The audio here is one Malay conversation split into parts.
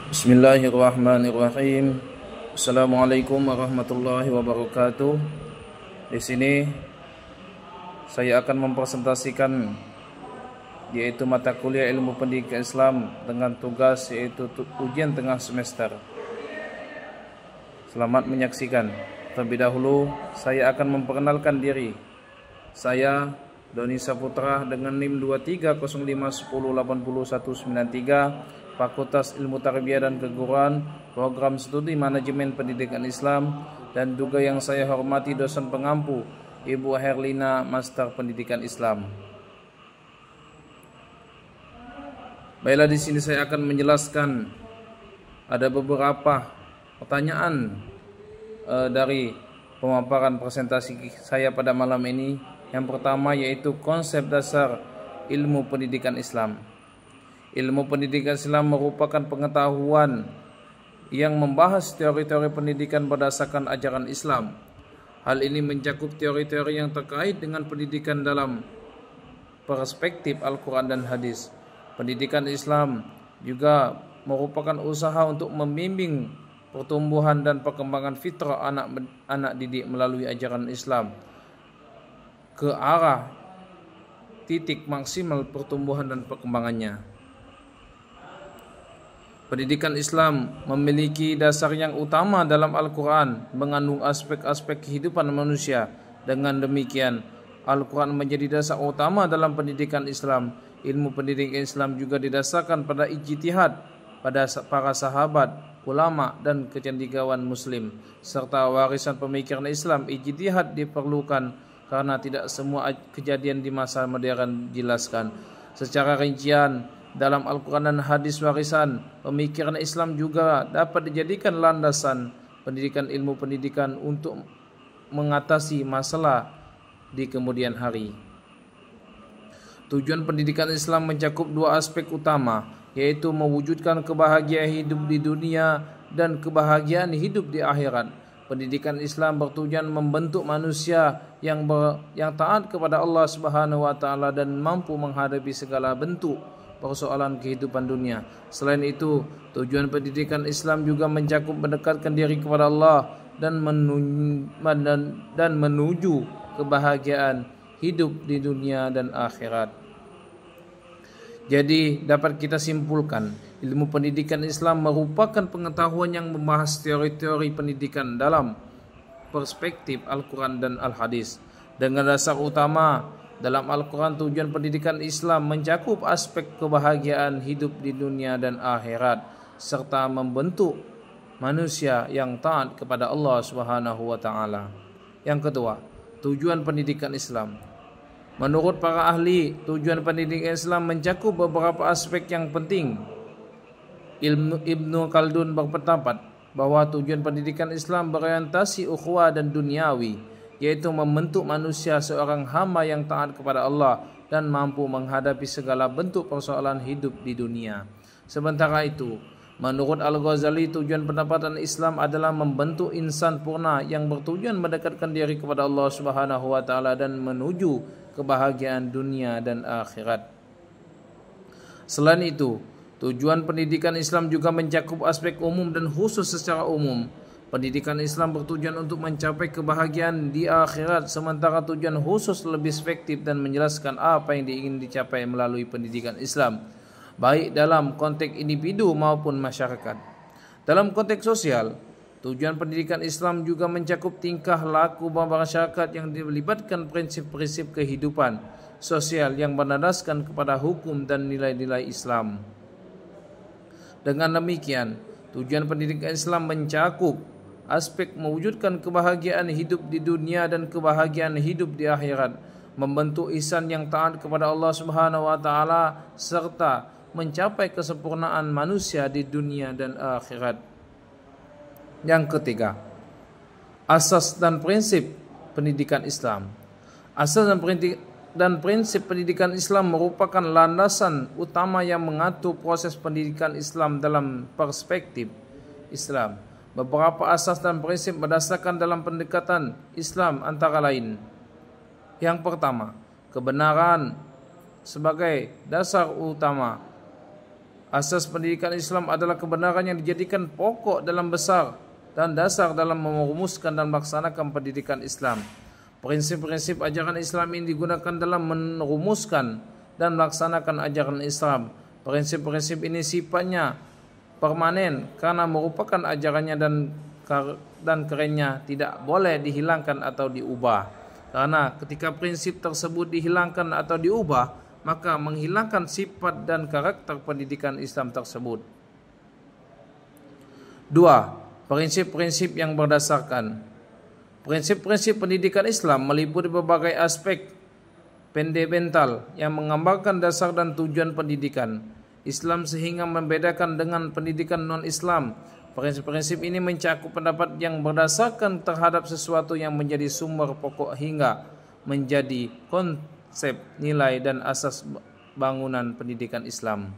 Bismillahirrahmanirrahim. Assalamualaikum warahmatullahi wabarakatuh. Di sini saya akan mempresentasikan yaitu mata kuliah ilmu pendidikan Islam dengan tugas yaitu ujian tengah semester. Selamat menyaksikan. Terlebih dahulu saya akan memperkenalkan diri. Saya Doni Saputra dengan NIM 2305108193, Fakultas Ilmu Tarbiyah dan Keguruan, Program Studi Manajemen Pendidikan Islam, dan juga yang saya hormati dosen pengampu Ibu Herlina, Master Pendidikan Islam. Baiklah, di sini saya akan menjelaskan ada beberapa pertanyaan dari pemaparan presentasi saya pada malam ini. Yang pertama yaitu konsep dasar ilmu pendidikan Islam. Ilmu pendidikan Islam merupakan pengetahuan yang membahas teori-teori pendidikan berdasarkan ajaran Islam. Hal ini mencakup teori-teori yang terkait dengan pendidikan dalam perspektif Al-Quran dan hadis. Pendidikan Islam juga merupakan usaha untuk membimbing pertumbuhan dan perkembangan fitrah anak didik melalui ajaran Islam ke arah titik maksimal pertumbuhan dan perkembangannya. Pendidikan Islam memiliki dasar yang utama dalam Al-Quran, mengandung aspek-aspek kehidupan manusia. Dengan demikian, Al-Quran menjadi dasar utama dalam pendidikan Islam. Ilmu pendidikan Islam juga didasarkan pada ijtihad pada para sahabat, ulama, dan kecendekiawan muslim, serta warisan pemikiran Islam. Ijtihad diperlukan karena tidak semua kejadian di masa modern dijelaskan secara rincian dalam Al-Quran dan hadis. Warisan pemikiran Islam juga dapat dijadikan landasan pendidikan ilmu pendidikan untuk mengatasi masalah di kemudian hari. Tujuan pendidikan Islam mencakup dua aspek utama, yaitu mewujudkan kebahagiaan hidup di dunia dan kebahagiaan hidup di akhirat. Pendidikan Islam bertujuan membentuk manusia yang taat kepada Allah Subhanahu wa taala dan mampu menghadapi segala bentuk persoalan kehidupan dunia. Selain itu, tujuan pendidikan Islam juga mencakup mendekatkan diri kepada Allah dan menuju kebahagiaan hidup di dunia dan akhirat. Jadi dapat kita simpulkan, ilmu pendidikan Islam merupakan pengetahuan yang membahas teori-teori pendidikan dalam perspektif Al-Quran dan Al-Hadis. Dengan dasar utama dalam Al-Quran, tujuan pendidikan Islam mencakup aspek kebahagiaan hidup di dunia dan akhirat, serta membentuk manusia yang taat kepada Allah Subhanahu wa taala. Yang kedua, tujuan pendidikan Islam. Menurut para ahli, tujuan pendidikan Islam mencakup beberapa aspek yang penting. Ibnu Khaldun berpendapat bahwa tujuan pendidikan Islam berorientasi ukhuwah dan duniawi, yaitu membentuk manusia seorang hamba yang taat kepada Allah dan mampu menghadapi segala bentuk persoalan hidup di dunia. Sementara itu, menurut Al-Ghazali, tujuan pendapatan Islam adalah membentuk insan purna yang bertujuan mendekatkan diri kepada Allah Subhanahu wa taala dan menuju kebahagiaan dunia dan akhirat. Selain itu, tujuan pendidikan Islam juga mencakup aspek umum dan khusus. Secara umum, pendidikan Islam bertujuan untuk mencapai kebahagiaan di akhirat, sementara tujuan khusus lebih spektif dan menjelaskan apa yang ingin dicapai melalui pendidikan Islam, baik dalam konteks individu maupun masyarakat. Dalam konteks sosial, tujuan pendidikan Islam juga mencakup tingkah laku masyarakat yang melibatkan prinsip-prinsip kehidupan sosial yang berdasarkan kepada hukum dan nilai-nilai Islam. Dengan demikian, tujuan pendidikan Islam mencakup aspek mewujudkan kebahagiaan hidup di dunia dan kebahagiaan hidup di akhirat, membentuk insan yang taat kepada Allah Subhanahu wa taala, serta mencapai kesempurnaan manusia di dunia dan akhirat. Yang ketiga, asas dan prinsip pendidikan Islam. Asas dan prinsip pendidikan Islam merupakan landasan utama yang mengatur proses pendidikan Islam dalam perspektif Islam. Beberapa asas dan prinsip berdasarkan dalam pendekatan Islam antara lain. Yang pertama, kebenaran sebagai dasar utama. Asas pendidikan Islam adalah kebenaran yang dijadikan pokok dalam besar dan dasar dalam merumuskan dan melaksanakan pendidikan Islam. Prinsip-prinsip ajaran Islam ini digunakan dalam merumuskan dan melaksanakan ajaran Islam. Prinsip-prinsip ini sifatnya permanen karena merupakan ajarannya dan kerennya tidak boleh dihilangkan atau diubah. Karena ketika prinsip tersebut dihilangkan atau diubah, maka menghilangkan sifat dan karakter pendidikan Islam tersebut. 2. Prinsip-prinsip yang berdasarkan. Prinsip-prinsip pendidikan Islam meliputi berbagai aspek fundamental yang menggambarkan dasar dan tujuan pendidikan Islam sehingga membedakan dengan pendidikan non-Islam. Prinsip-prinsip ini mencakup pendapat yang berdasarkan terhadap sesuatu yang menjadi sumber pokok hingga menjadi konsep, nilai, dan asas bangunan pendidikan Islam.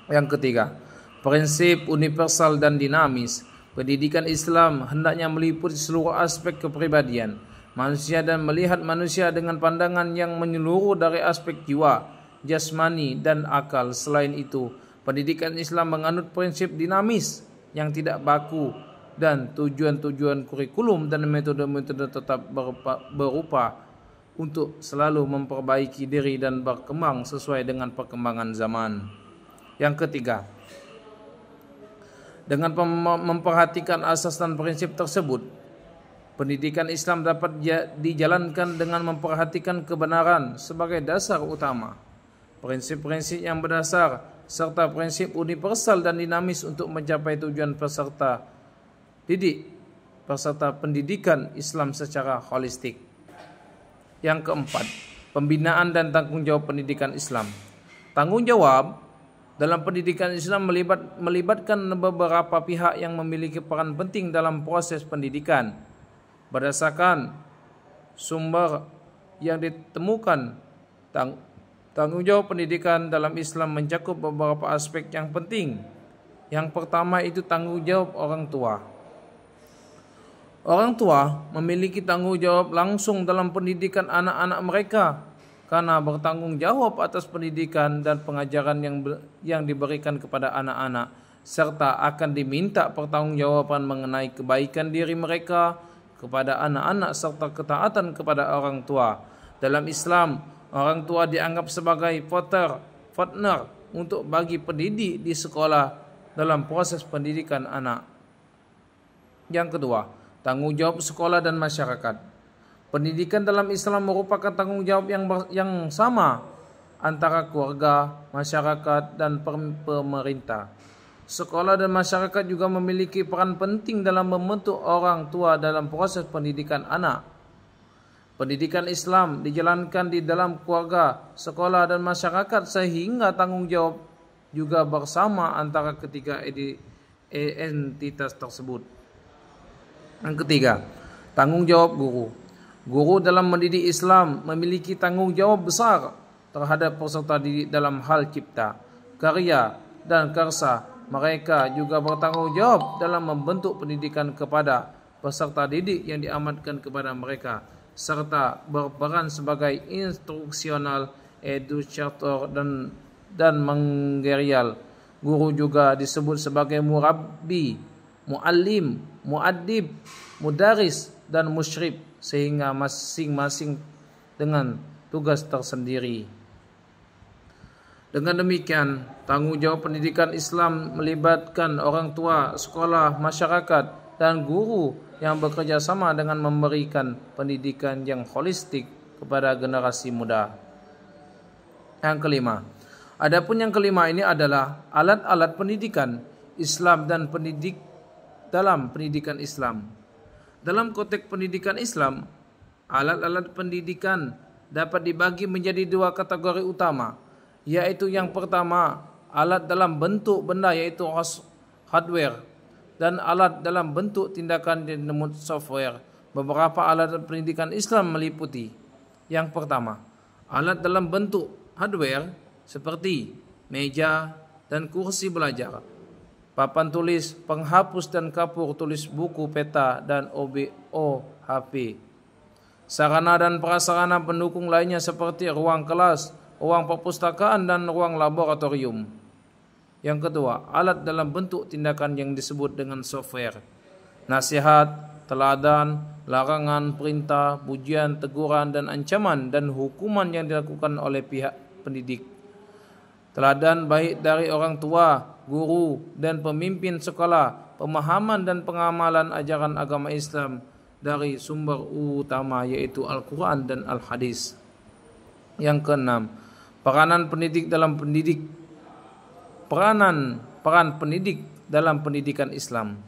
Yang ketiga, prinsip universal dan dinamis. Pendidikan Islam hendaknya meliputi seluruh aspek kepribadian manusia dan melihat manusia dengan pandangan yang menyeluruh dari aspek jiwa, jasmani, dan akal. Selain itu, pendidikan Islam menganut prinsip dinamis yang tidak baku dan tujuan-tujuan kurikulum dan metode-metode tetap berupa untuk selalu memperbaiki diri dan berkembang sesuai dengan perkembangan zaman. Yang ketiga, dengan memperhatikan asas dan prinsip tersebut, pendidikan Islam dapat dijalankan dengan memperhatikan kebenaran sebagai dasar utama, prinsip-prinsip yang berdasar, serta prinsip universal dan dinamis untuk mencapai tujuan peserta pendidikan Islam secara holistik. Yang keempat, pembinaan dan tanggung jawab pendidikan Islam. Tanggung jawab dalam pendidikan Islam melibatkan beberapa pihak yang memiliki peran penting dalam proses pendidikan. Berdasarkan sumber yang ditemukan, tanggung jawab pendidikan dalam Islam mencakup beberapa aspek yang penting. Yang pertama itu tanggung jawab orang tua. Orang tua memiliki tanggung jawab langsung dalam pendidikan anak-anak mereka karena bertanggung jawab atas pendidikan dan pengajaran yang diberikan kepada anak-anak, serta akan diminta pertanggungjawaban mengenai kebaikan diri mereka kepada anak-anak serta ketaatan kepada orang tua. Dalam Islam, orang tua dianggap sebagai partner untuk bagi pendidik di sekolah dalam proses pendidikan anak. Yang kedua, tanggung jawab sekolah dan masyarakat. Pendidikan dalam Islam merupakan tanggung jawab yang sama antara keluarga, masyarakat, dan pemerintah. Sekolah dan masyarakat juga memiliki peran penting dalam membentuk orang tua dalam proses pendidikan anak. Pendidikan Islam dijalankan di dalam keluarga, sekolah, dan masyarakat sehingga tanggung jawab juga bersama antara ketiga entitas tersebut. Yang ketiga, tanggung jawab guru. Guru dalam mendidik Islam memiliki tanggung jawab besar terhadap peserta didik dalam hal cipta, karya, dan karsa. Mereka juga bertanggung jawab dalam membentuk pendidikan kepada peserta didik yang diamanatkan kepada mereka, serta berperan sebagai instruksional, educator, dan menggerial. Guru juga disebut sebagai murabbi, muallim, muaddib, mudaris, dan musyrif, sehingga masing-masing dengan tugas tersendiri. Dengan demikian, tanggung jawab pendidikan Islam melibatkan orang tua, sekolah, masyarakat, dan guru yang bekerja sama dengan memberikan pendidikan yang holistik kepada generasi muda. Yang kelima, adapun yang kelima ini adalah alat-alat pendidikan Islam dan dalam pendidikan Islam. Dalam konteks pendidikan Islam, alat-alat pendidikan dapat dibagi menjadi dua kategori utama, yaitu yang pertama, alat dalam bentuk benda yaitu hardware, dan alat dalam bentuk tindakan dinamut software. Beberapa alat pendidikan Islam meliputi: yang pertama, alat dalam bentuk hardware seperti meja dan kursi belajar, papan tulis, penghapus dan kapur tulis buku, peta, dan OHP. Sarana dan prasarana pendukung lainnya seperti ruang kelas, ruang perpustakaan, dan ruang laboratorium. Yang kedua, alat dalam bentuk tindakan yang disebut dengan software. Nasihat, teladan, larangan, perintah, pujian, teguran, dan ancaman dan hukuman yang dilakukan oleh pihak pendidik. Teladan baik dari orang tua, guru, dan pemimpin sekolah, pemahaman dan pengamalan ajaran agama Islam dari sumber utama yaitu Al-Quran dan Al-Hadis. Yang keenam, peran pendidik dalam pendidikan Islam.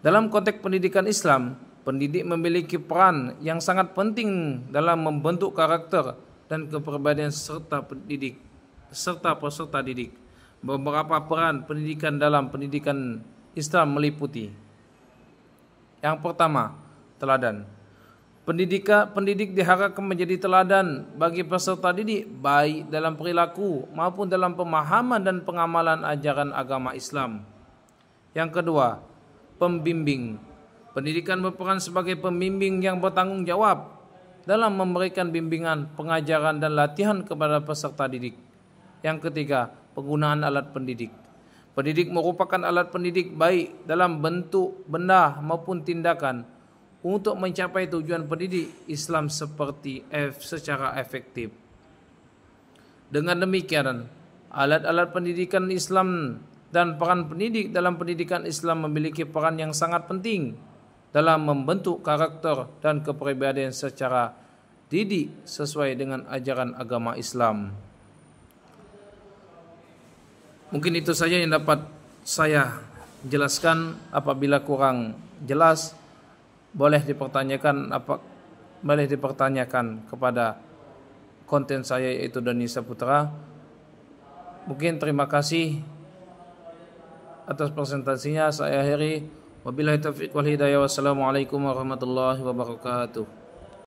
Dalam konteks pendidikan Islam, pendidik memiliki peran yang sangat penting dalam membentuk karakter dan kepribadian peserta didik. Beberapa peran pendidikan dalam pendidikan Islam meliputi: yang pertama, teladan. Pendidik diharapkan menjadi teladan bagi peserta didik baik dalam perilaku maupun dalam pemahaman dan pengamalan ajaran agama Islam. Yang kedua, pembimbing. Pendidikan berperan sebagai pembimbing yang bertanggung jawab dalam memberikan bimbingan, pengajaran dan latihan kepada peserta didik. Yang ketiga, penggunaan alat pendidik. Pendidik merupakan alat pendidik baik dalam bentuk benda maupun tindakan untuk mencapai tujuan pendidik Islam secara efektif. Dengan demikian, alat-alat pendidikan Islam dan peran pendidik dalam pendidikan Islam memiliki peran yang sangat penting dalam membentuk karakter dan kepribadian secara didik sesuai dengan ajaran agama Islam. Mungkin itu saja yang dapat saya jelaskan. Apabila kurang jelas, boleh dipertanyakan kepada konten saya yaitu Dani Saputra. Mungkin terima kasih atas presentasinya. Saya akhiri. Wabillahi taufiq wal hidayah. Wassalamualaikum warahmatullahi wabarakatuh.